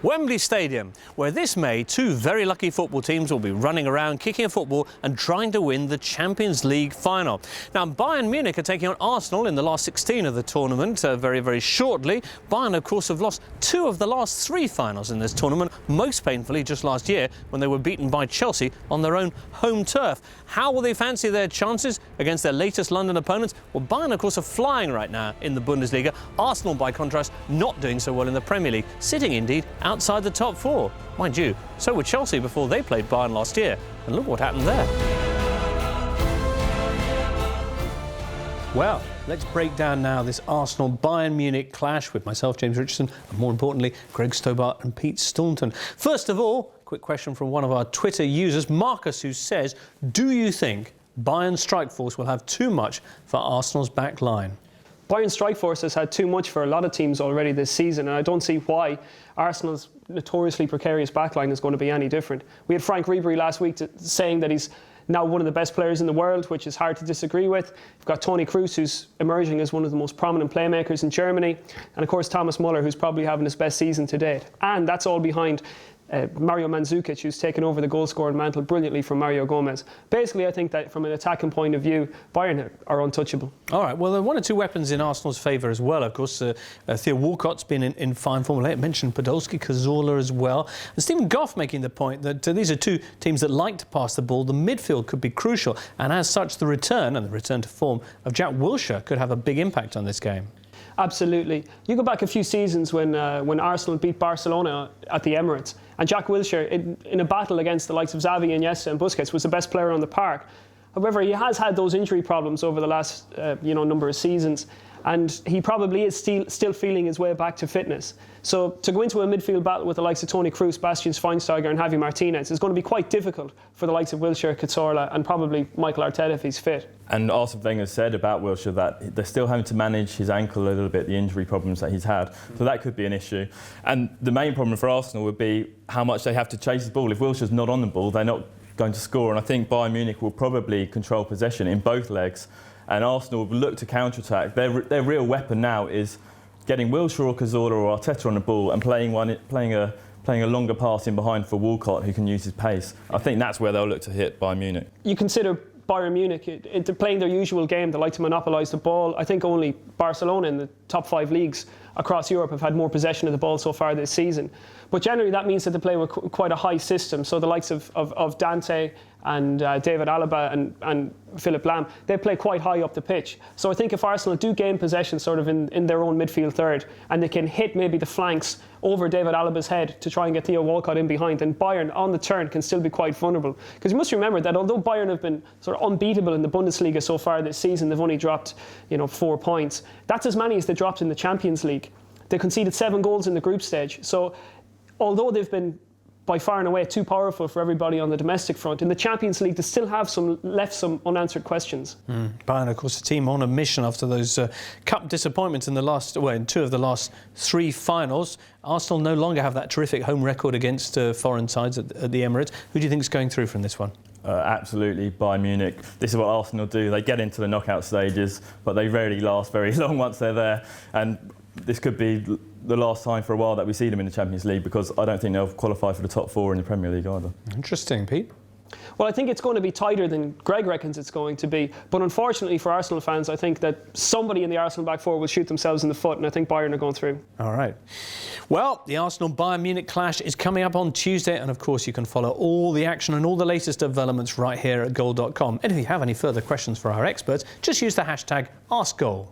Wembley Stadium, where this May two very lucky football teams will be running around kicking a football and trying to win the Champions League final. Now, Bayern Munich are taking on Arsenal in the last 16 of the tournament very shortly. Bayern, of course, have lost two of the last three finals in this tournament, most painfully just last year when they were beaten by Chelsea on their own home turf. How will they fancy their chances against their latest London opponents? Well, Bayern, of course, are flying right now in the Bundesliga. Arsenal, by contrast, not doing so well in the Premier League, sitting indeed outside the top four. Mind you, so were Chelsea before they played Bayern last year. And look what happened there. Well, let's break down now this Arsenal-Bayern Munich clash with myself, James Richardson, and more importantly, Greg Stobart and Pete Staunton. First of all, quick question from one of our Twitter users, Marcus, who says, do you think Bayern's strike force will have too much for Arsenal's back line? Bayern's strike force has had too much for a lot of teams already this season, and I don't see why Arsenal's notoriously precarious backline is going to be any different. We had Frank Ribery last week saying that he's now one of the best players in the world, which is hard to disagree with. We've got Toni Kroos, who's emerging as one of the most prominent playmakers in Germany, and of course Thomas Muller, who's probably having his best season to date. And that's all behind Mario Mandzukic, who's taken over the goal-scoring mantle brilliantly from Mario Gomez. Basically, I think that from an attacking point of view, Bayern are untouchable. All right, well, there are one or two weapons in Arsenal's favour as well. Of course, Theo Walcott's been in fine form. I mentioned Podolski, Cazorla as well. And Stephen Goff making the point that these are two teams that like to pass the ball. The midfield could be crucial. And as such, the return to form of Jack Wilshere could have a big impact on this game. Absolutely. You go back a few seasons when Arsenal beat Barcelona at the Emirates, and Jack Wilshere, in a battle against the likes of Xavi, Iniesta and Busquets, was the best player on the park. However, he has had those injury problems over the last number of seasons, and he probably is still feeling his way back to fitness. So to go into a midfield battle with the likes of Toni Kroos, Bastian Schweinsteiger and Javi Martinez is going to be quite difficult for the likes of Wilshere, Cazorla and probably Michael Arteta if he's fit. And Arsene Wenger said about Wilshere that they're still having to manage his ankle a little bit, the injury problems that he's had. So that could be an issue. And the main problem for Arsenal would be how much they have to chase the ball. If Wilshere's not on the ball, they're not going to score. And I think Bayern Munich will probably control possession in both legs. And Arsenal will look to counter-attack. Their real weapon now is getting Wilshere or Cazorla or Arteta on the ball and playing a longer pass in behind for Walcott, who can use his pace. I think that's where they'll look to hit Bayern Munich. You consider Bayern Munich, they're playing their usual game. They like to monopolise the ball. I think only Barcelona in the top 5 leagues across Europe have had more possession of the ball so far this season. But generally that means that they play with quite a high system. So the likes of Dante and David Alaba and Philipp Lahm, they play quite high up the pitch. So I think if Arsenal do gain possession sort of in their own midfield third, and they can hit maybe the flanks over David Alaba's head to try and get Theo Walcott in behind, then Bayern on the turn can still be quite vulnerable. Because you must remember that although Bayern have been sort of unbeatable in the Bundesliga so far this season, they've only dropped 4 points. That's as many as they dropped in the Champions League. They conceded 7 goals in the group stage. So although they've been by far and away too powerful for everybody on the domestic front, in the Champions League they still have some unanswered questions. Bayern, of course, a team on a mission after those cup disappointments in in 2 of the last 3 finals. Arsenal no longer have that terrific home record against foreign sides at the Emirates. Who do you think is going through from this one? Absolutely, Bayern Munich. This is what Arsenal do. They get into the knockout stages, but they rarely last very long once they're there. And this could be the last time for a while that we see them in the Champions League, because I don't think they'll qualify for the top 4 in the Premier League either. Interesting, Pete. Well, I think it's going to be tighter than Greg reckons it's going to be. But unfortunately for Arsenal fans, I think that somebody in the Arsenal back 4 will shoot themselves in the foot, and I think Bayern are going through. All right. Well, the Arsenal-Bayern Munich clash is coming up on Tuesday, and of course you can follow all the action and all the latest developments right here at goal.com. And if you have any further questions for our experts, just use the hashtag AskGoal.